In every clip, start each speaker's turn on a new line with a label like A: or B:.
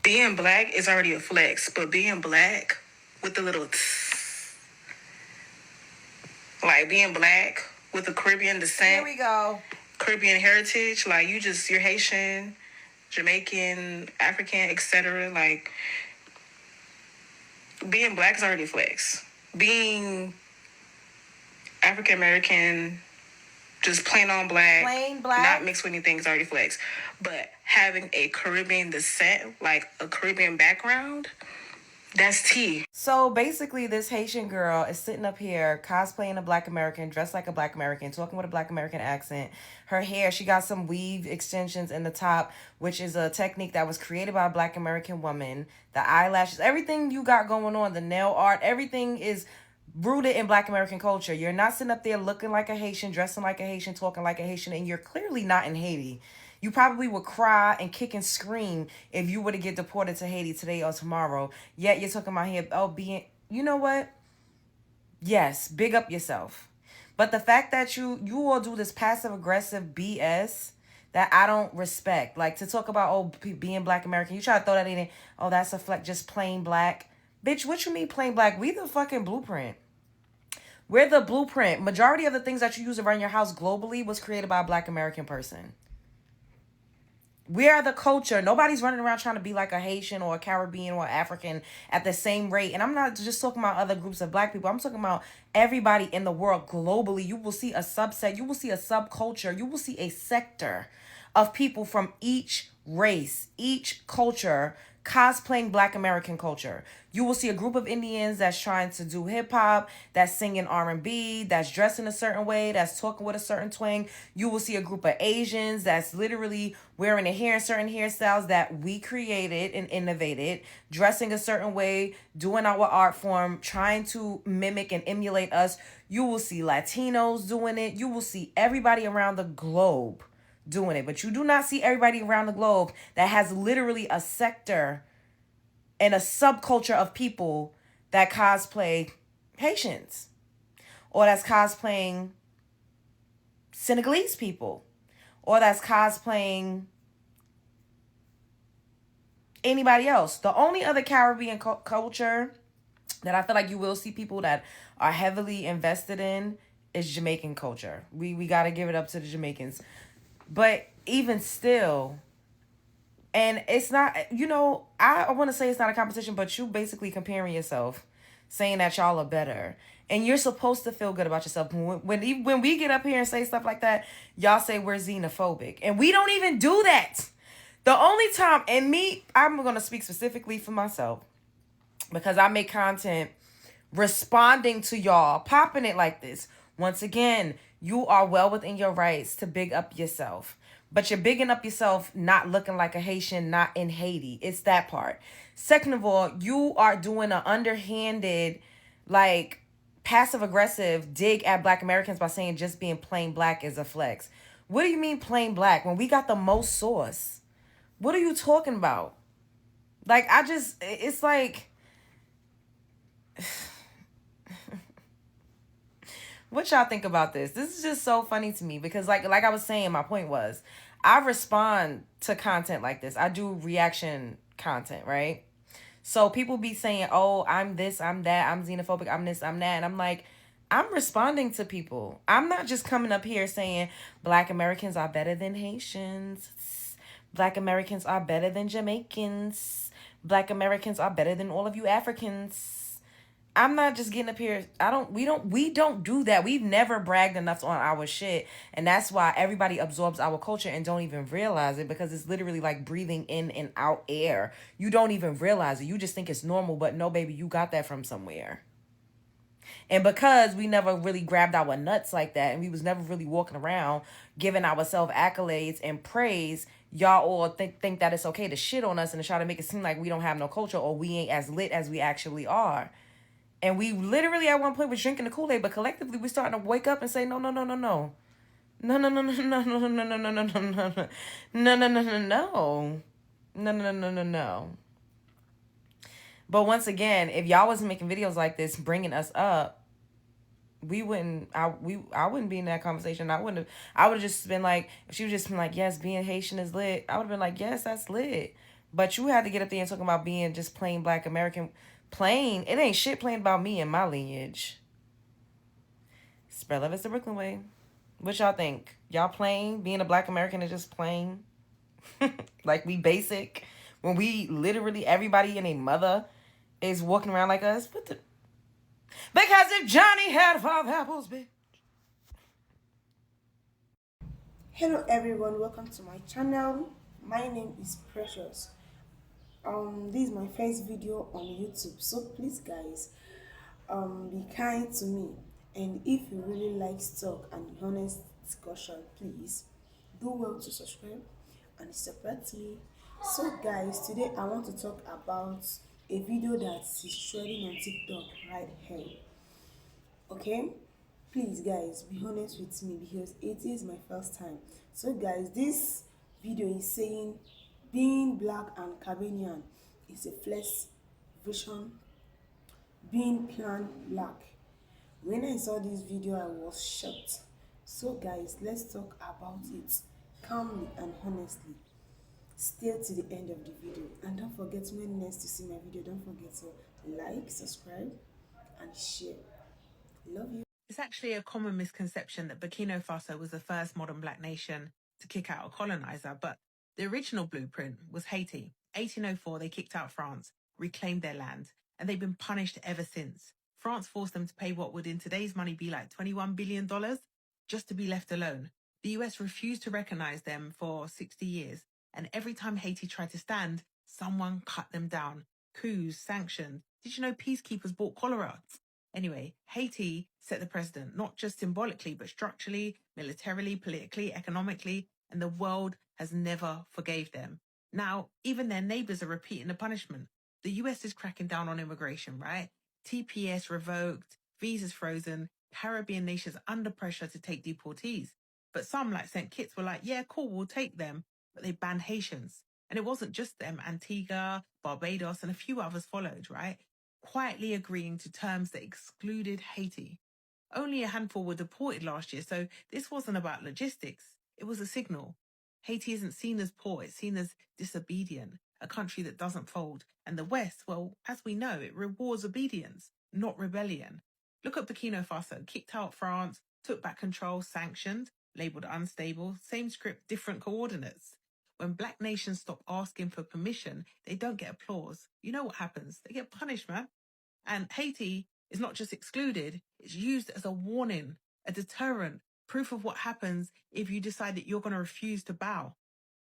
A: Being black is already a flex, but being black with the little like being black with a Caribbean
B: Here
A: descent,
B: we go.
A: Caribbean heritage, like you're Haitian, Jamaican, African, etc. Like being black is already a flex. Being African American, just plain on black,
B: Plain
A: not
B: black.
A: mixed with anything, is already flex. But having a Caribbean descent, like a Caribbean background, that's tea.
B: So basically, this Haitian girl is sitting up here cosplaying a Black American, dressed like a Black American, talking with a Black American accent. Her hair, she got some weave extensions in the top, which is a technique that was created by a Black American woman. The eyelashes, everything you got going on, the nail art, everything is rooted in Black American culture. You're not sitting up there looking like a Haitian, dressing like a Haitian, talking like a Haitian, and you're clearly not in Haiti. You probably would cry and kick and scream if you were to get deported to Haiti today or tomorrow. Yet you're talking about here, oh, being, you know what? Yes, big up yourself. But the fact that you all do this passive aggressive BS that I don't respect, like to talk about being Black American, you try to throw that in. Oh, that's a fleck, just plain black, bitch. What you mean plain black? We the fucking blueprint. We're the blueprint. Majority of the things that you use around your house globally was created by a Black American person. We are the culture. Nobody's running around trying to be like a Haitian or a Caribbean or African at the same rate. And I'm not just talking about other groups of black people. I'm talking about everybody in the world globally. You will see a subset, you will see a subculture, you will see a sector of people from each race, each culture cosplaying Black American culture. You will see a group of Indians that's trying to do hip hop, that's singing R&B, that's dressing a certain way, that's talking with a certain twang. You will see a group of Asians that's literally wearing their hair in certain hairstyles that we created and innovated, dressing a certain way, doing our art form, trying to mimic and emulate us. You will see Latinos doing it. You will see everybody around the globe doing it. But you do not see everybody around the globe that has literally a sector and a subculture of people that cosplay Haitians or that's cosplaying Senegalese people or that's cosplaying anybody else. The only other Caribbean culture that I feel like you will see people that are heavily invested in is Jamaican culture. We got to give it up to the Jamaicans. But even still, and it's not, I want to say it's not a competition, but you basically comparing yourself, saying that y'all are better. And you're supposed to feel good about yourself. When we get up here and say stuff like that, y'all say we're xenophobic. And we don't even do that. The only time, and me, I'm going to speak specifically for myself because I make content responding to y'all, popping it like this. Once again, you are well within your rights to big up yourself. But you're bigging up yourself not looking like a Haitian, not in Haiti. It's that part. Second of all, you are doing an underhanded, like, passive aggressive dig at Black Americans by saying just being plain black is a flex. What do you mean plain black when we got the most sauce? What are you talking about? Like, it's like, what y'all think about this? This is just so funny to me because like I was saying, my point was I respond to content like this. I do reaction content, right? So people be saying, "Oh, I'm this, I'm that, I'm xenophobic, I'm this, I'm that." And I'm like, I'm responding to people. I'm not just coming up here saying Black Americans are better than Haitians. Black Americans are better than Jamaicans. Black Americans are better than all of you Africans. I'm not just getting up here. We don't do that. We've never bragged enough on our shit. And that's why everybody absorbs our culture and don't even realize it because it's literally like breathing in and out air. You don't even realize it. You just think it's normal, but no, baby, you got that from somewhere. And because we never really grabbed our nuts like that and we was never really walking around giving ourselves accolades and praise, y'all all think that it's okay to shit on us and to try to make it seem like we don't have no culture or we ain't as lit as we actually are. And we literally at one point was drinking the Kool-Aid, but collectively we starting to wake up and say, no, no, no, no, no. No, no, no, no, no, no, no, no, no, no, no, no, no, no, no, no, no, no, no. No, no, no, no, no. But once again, if y'all wasn't making videos like this, bringing us up, I wouldn't be in that conversation. I would have just been like, if she would just been like, yes, being Haitian is lit. I would have been like, yes, that's lit. But you had to get up there and talking about being just plain black American. Plain, it ain't shit plain about me and my lineage. Spread love is the Brooklyn way. What y'all think? Y'all plain? Being a black American is just plain? Like we basic? When we literally, everybody and a mother is walking around like us? What the? Because if Johnny had 5 apples, bitch.
C: Hello everyone, welcome to my channel. My name is Precious. This is my first video on YouTube, so please guys, be kind to me. And if you really like talk and honest discussion, please do well to subscribe and support me. So guys, today I want to talk about a video that is trending on TikTok right here. Okay, please guys, be honest with me because it is my first time. So guys, this video is saying being black and Caribbean is a flex version being plan black. When I saw this video I was shocked. So guys, let's talk about it calmly and honestly. Stay to the end of the video and don't forget, when next to see my video, don't forget to like, subscribe and share. Love you.
D: It's actually a common misconception that Burkina Faso was the first modern black nation to kick out a colonizer, but the original blueprint was Haiti. 1804, they kicked out France, reclaimed their land, and they've been punished ever since. France forced them to pay what would in today's money be like $21 billion just to be left alone. The US refused to recognize them for 60 years, and every time Haiti tried to stand, someone cut them down. Coups, sanctions. Did you know peacekeepers bought cholera? Anyway, Haiti set the precedent, not just symbolically, but structurally, militarily, politically, economically, and the world has never forgave them. Now, even their neighbors are repeating the punishment. The US is cracking down on immigration, right? TPS revoked, visas frozen, Caribbean nations under pressure to take deportees. But some, like St. Kitts, were like, yeah, cool, we'll take them. But they banned Haitians. And it wasn't just them. Antigua, Barbados, and a few others followed, right? Quietly agreeing to terms that excluded Haiti. Only a handful were deported last year, so this wasn't about logistics. It was a signal. Haiti isn't seen as poor, it's seen as disobedient, a country that doesn't fold. And the West, well, as we know, it rewards obedience, not rebellion. Look at Burkina Faso, kicked out France, took back control, sanctioned, labelled unstable, same script, different coordinates. When black nations stop asking for permission, they don't get applause. You know what happens? They get punished, man. And Haiti is not just excluded, it's used as a warning, a deterrent, proof of what happens if you decide that you're going to refuse to bow.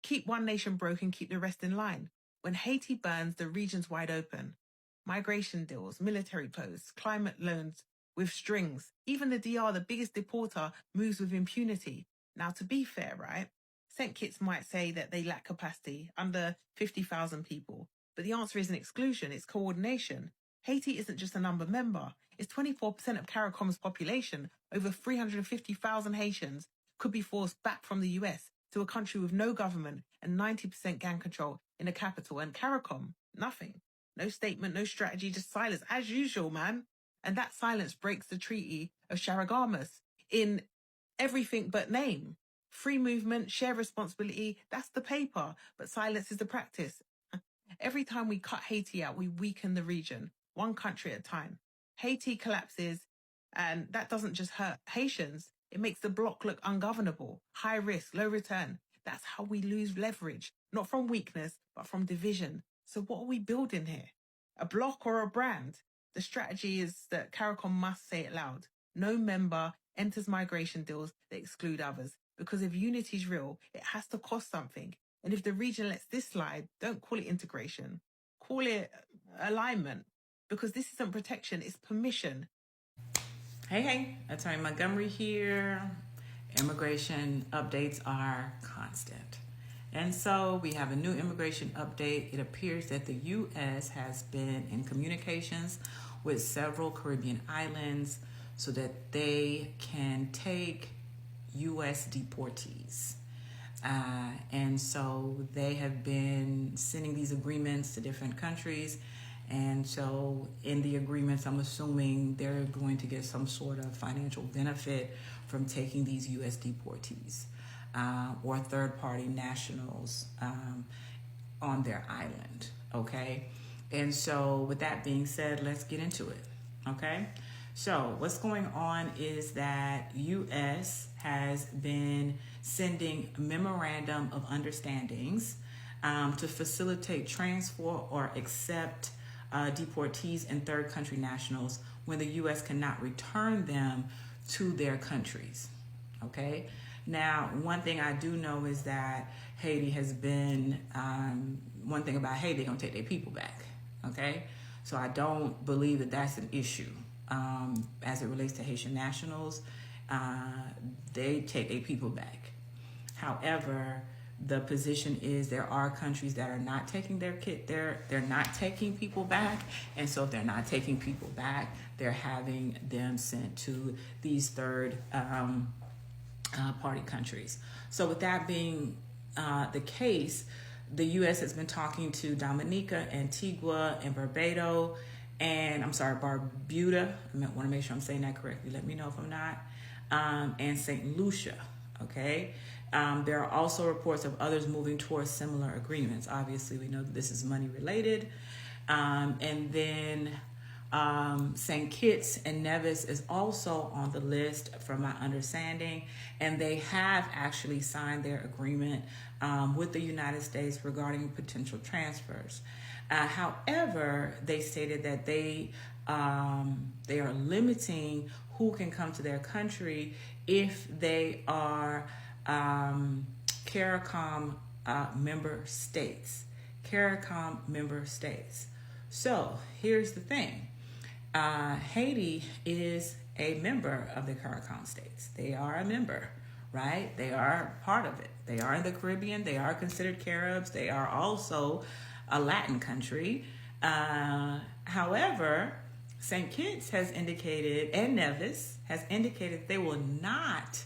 D: Keep one nation broken, keep the rest in line. When Haiti burns, the region's wide open. Migration deals, military posts, climate loans with strings. Even the DR, the biggest deporter, moves with impunity. Now, to be fair, right? St. Kitts might say that they lack capacity, under 50,000 people. But the answer isn't exclusion, it's coordination. Haiti isn't just a number member. It's 24% of CARICOM's population. Over 350,000 Haitians could be forced back from the US to a country with no government and 90% gang control in the capital. And CARICOM, nothing. No statement, no strategy, just silence, as usual, man. And that silence breaks the Treaty of Charagamas in everything but name. Free movement, share responsibility, that's the paper, but silence is the practice. Every time we cut Haiti out, we weaken the region, one country at a time. Haiti collapses, and that doesn't just hurt Haitians, it makes the bloc look ungovernable, high risk, low return. That's how we lose leverage, not from weakness, but from division. So what are we building here? A bloc or a brand? The strategy is that CARICOM must say it loud. No member enters migration deals that exclude others. Because if unity is real, it has to cost something. And if the region lets this slide, don't call it integration. Call it alignment. Because this isn't protection, it's permission.
E: Hey, Attorney Montgomery here. Immigration updates are constant. And so we have a new immigration update. It appears that the U.S. has been in communications with several Caribbean islands so that they can take U.S. deportees. And so they have been sending these agreements to different countries. And so in the agreements, I'm assuming they're going to get some sort of financial benefit from taking these U.S. deportees or third-party nationals on their island. Okay, and so with that being said, let's get into it. Okay, so what's going on is that U.S. has been sending memorandum of understandings to facilitate transfer or accept deportees and third country nationals when the U.S. cannot return them to their countries. Okay. Now, one thing I do know is that Haiti has been, one thing about Haiti, they're going to take their people back. Okay. So I don't believe that that's an issue as it relates to Haitian nationals. They take their people back. However, the position is there are countries that are not taking they're not taking people back, and so if they're not taking people back, they're having them sent to these third party countries. So with that being the case, the U.S. has been talking to Dominica, Antigua, and Barbuda. I want to make sure I'm saying that correctly. Let me know if I'm not. And St. Lucia. Okay. There are also reports of others moving towards similar agreements. Obviously, we know that this is money related. And then St. Kitts and Nevis is also on the list, from my understanding, and they have actually signed their agreement with the United States regarding potential transfers. However, they stated that they are limiting who can come to their country if they are CARICOM member states. CARICOM member states. So here's the thing. Haiti is a member of the CARICOM states. They are a member, right? They are part of it. They are in the Caribbean. They are considered Caribs. They are also a Latin country. However, St. Kitts has indicated, and Nevis has indicated, they will not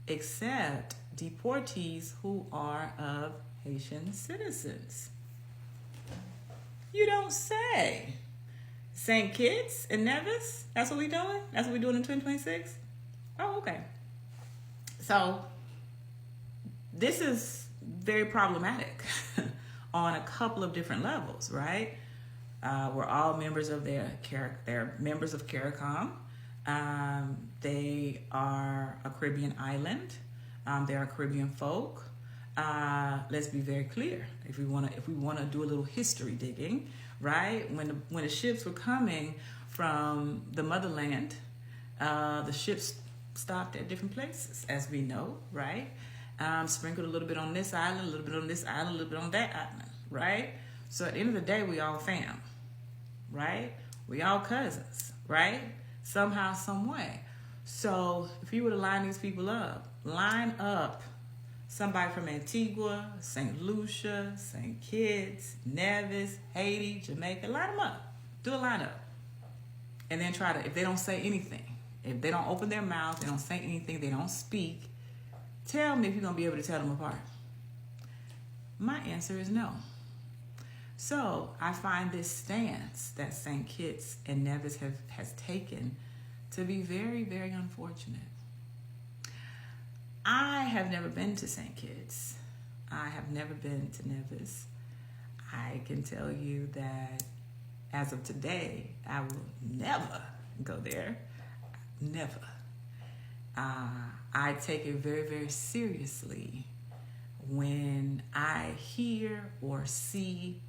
E: accept deportees who are of Haitian citizens. You don't say. St. Kitts and Nevis, that's what we're doing? That's what we're doing in 2026? Oh, okay. So this is very problematic on a couple of different levels, right? We're all members of they're members of CARICOM. They are a Caribbean island. They're a Caribbean folk. Let's be very clear. If we want to do a little history digging, right? When the ships were coming from the motherland, the ships stopped at different places, as we know, right? Sprinkled a little bit on this island, a little bit on this island, a little bit on that island, right? So at the end of the day, we all fam, right? We all cousins, right? Somehow, some way. So if you were to line these people up, line up somebody from Antigua, St. Lucia, St. Kitts, Nevis, Haiti, Jamaica, line them up. Do a lineup. And then try to, if they don't say anything, if they don't open their mouth, they don't say anything, they don't speak, tell me if you're going to be able to tell them apart. My answer is no. So I find this stance that St. Kitts and Nevis has taken to be very, very unfortunate. I have never been to St. Kitts. I have never been to Nevis. I can tell you that as of today, I will never go there. Never. I take it very, very seriously when I hear or see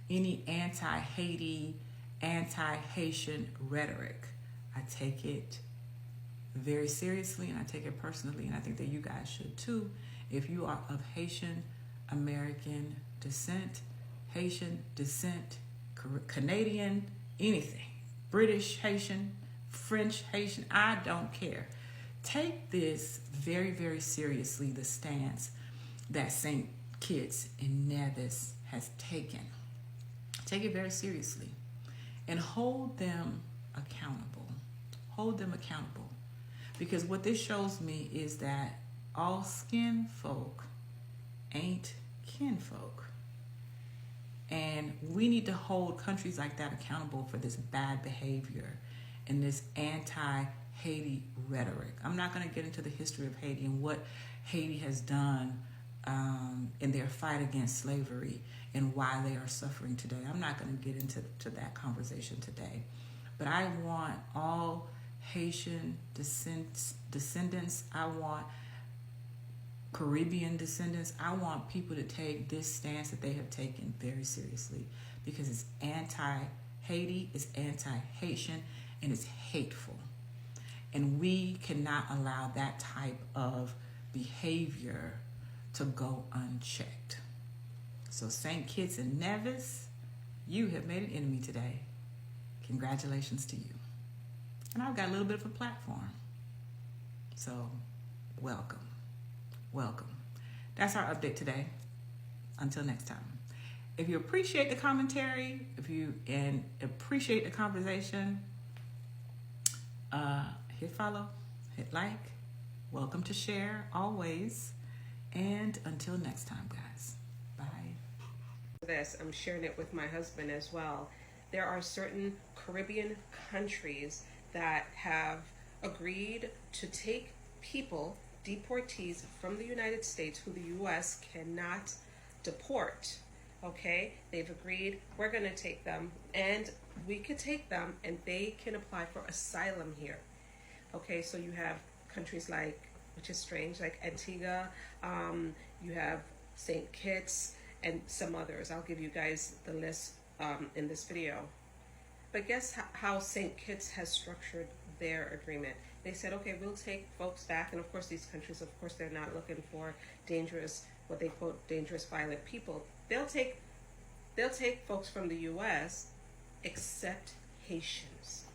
E: any anti-Haiti, anti-Haitian rhetoric. I take it very seriously, and I take it personally, and I think that you guys should too. If you are of Haitian American descent, Haitian descent, Canadian, anything, British Haitian, French Haitian, I don't care. Take this very, very seriously, the stance that St. Kitts and Nevis has taken. Take it very seriously and hold them accountable. Hold them accountable. Because what this shows me is that all skin folk ain't kinfolk. And we need to hold countries like that accountable for this bad behavior and this anti-Haiti rhetoric. I'm not going to get into the history of Haiti and what Haiti has done in their fight against slavery and why they are suffering today. I'm not going to get into that conversation today, but I want all Haitian descendants. I want Caribbean descendants. I want people to take this stance that they have taken very seriously, because it's anti-Haiti, it's anti-Haitian, and it's hateful. And we cannot allow that type of behavior to go unchecked. So St. Kitts and Nevis, you have made an enemy today. Congratulations to you. And I've got a little bit of a platform. So welcome. Welcome. That's our update today. Until next time. If you appreciate the commentary, and appreciate the conversation, hit follow, hit like. Welcome to share always. And until next time, guys. Bye.
F: This, I'm sharing it with my husband as well. There are certain Caribbean countries that have agreed to take people, deportees from the United States who the U.S. cannot deport. Okay, they've agreed we're going to take them, and we could take them, and they can apply for asylum here. Okay, so you have countries like, which is strange, like Antigua, you have St. Kitts, and some others. I'll give you guys the list in this video. But guess how St. Kitts has structured their agreement? They said, okay, we'll take folks back, and of course these countries, of course, they're not looking for dangerous, what they quote, dangerous, violent people. They'll take folks from the U.S. except Haitians.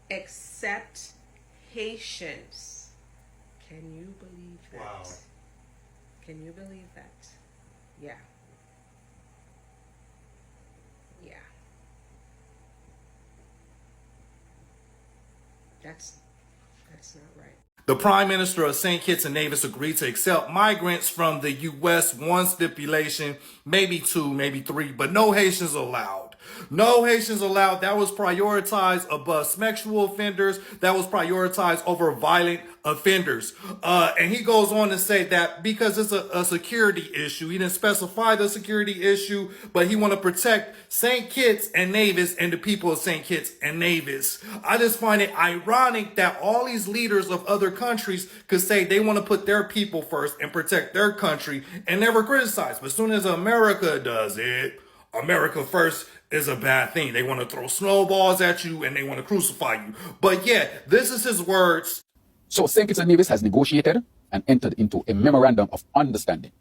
F: Except Haitians. Can you believe that?
G: Wow.
F: Can you believe that? Yeah. Yeah. That's not right.
G: The Prime Minister of St. Kitts and Nevis agreed to accept migrants from the U.S. One stipulation, maybe two, maybe three, but no Haitians allowed. No Haitians allowed. That was prioritized above sexual offenders. That was prioritized over violent offenders. And he goes on to say that because it's a security issue, he didn't specify the security issue, but he want to protect St. Kitts and Nevis and the people of St. Kitts and Nevis. I just find it ironic that all these leaders of other countries could say they want to put their people first and protect their country and never criticize. But as soon as America does it, America first is a bad thing. They want to throw snowballs at you and they want to crucify you. But yeah, this is his words.
H: So St. Kitts and Nevis has negotiated and entered into a memorandum of understanding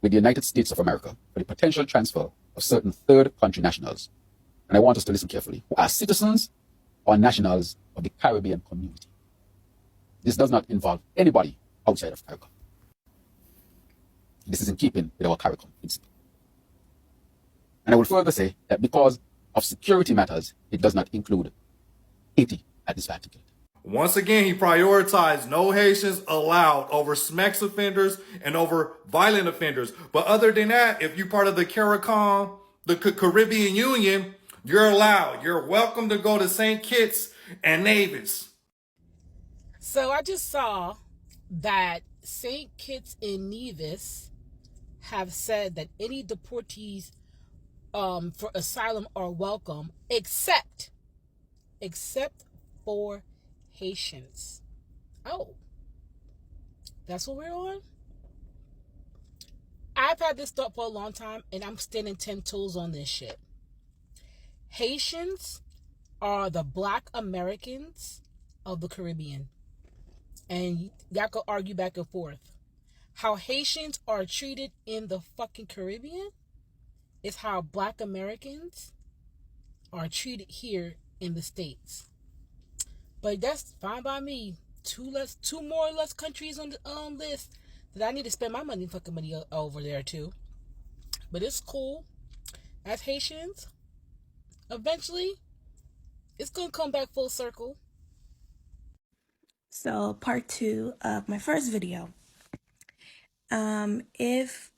H: with the United States of America for the potential transfer of certain third country nationals. And I want us to listen carefully, who are citizens or nationals of the Caribbean community. This does not involve anybody outside of CARICOM. This is in keeping with our CARICOM principle. And I will further say that because of security matters, it does not include Haiti at this particular time.
G: Once again, he prioritized no Haitians allowed over sex offenders and over violent offenders. But other than that, if you're part of the CARICOM, the Caribbean Union, you're allowed. You're welcome to go to St. Kitts and Nevis.
I: So I just saw that St. Kitts and Nevis have said that any deportees for asylum are welcome, except for Haitians. Oh, that's what we're on? I've had this thought for a long time, and I'm standing 10 toes on this shit. Haitians are the Black Americans of the Caribbean. And y'all could argue back and forth. How Haitians are treated in the fucking Caribbean is how Black Americans are treated here in the States. But that's fine by me. Two more or less countries on the list that I need to spend my fucking money over there too. But it's cool. As Haitians, eventually, it's gonna come back full circle.
J: So part 2 of my first video. If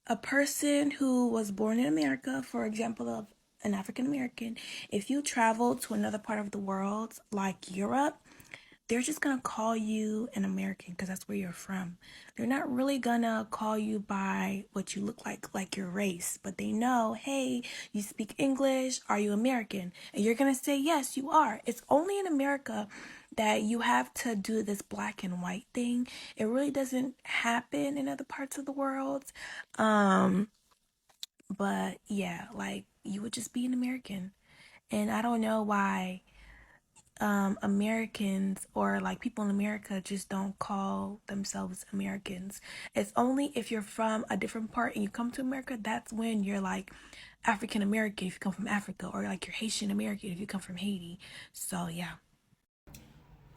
J: a person who was born in America, for example, of an African American, if you travel to another part of the world like Europe, they're just gonna call you an American because that's where you're from. They're not really gonna call you by what you look like your race, but they know, hey, you speak English, are you American? And you're gonna say, yes, you are. It's only in America that you have to do this black and white thing. It really doesn't happen in other parts of the world. But yeah, like you would just be an American. And I don't know why Americans or like people in America just don't call themselves Americans. It's only if you're from a different part and you come to America, that's when you're like African American if you come from Africa, or like you're Haitian American if you come from Haiti. So yeah.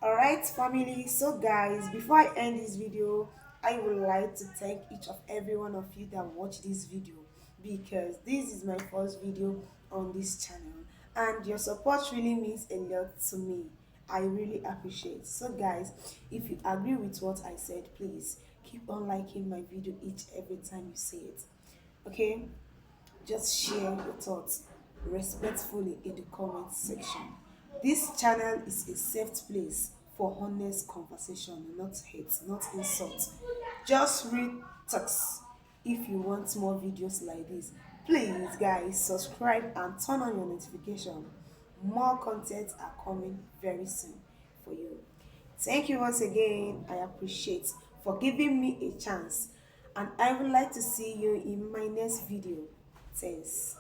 C: Alright, family. So, guys, before I end this video, I would like to thank each of every one of you that watched this video, because this is my first video on this channel, and your support really means a lot to me. I really appreciate. So, guys, if you agree with what I said, please keep on liking my video each every time you see it. Okay? Just share your thoughts respectfully in the comment section. This channel is a safe place for honest conversation, not hate, not insult. Just real talks. If you want more videos like this, please guys subscribe and turn on your notification. More content are coming very soon for you. Thank you once again. I appreciate for giving me a chance, and I would like to see you in my next video. Thanks.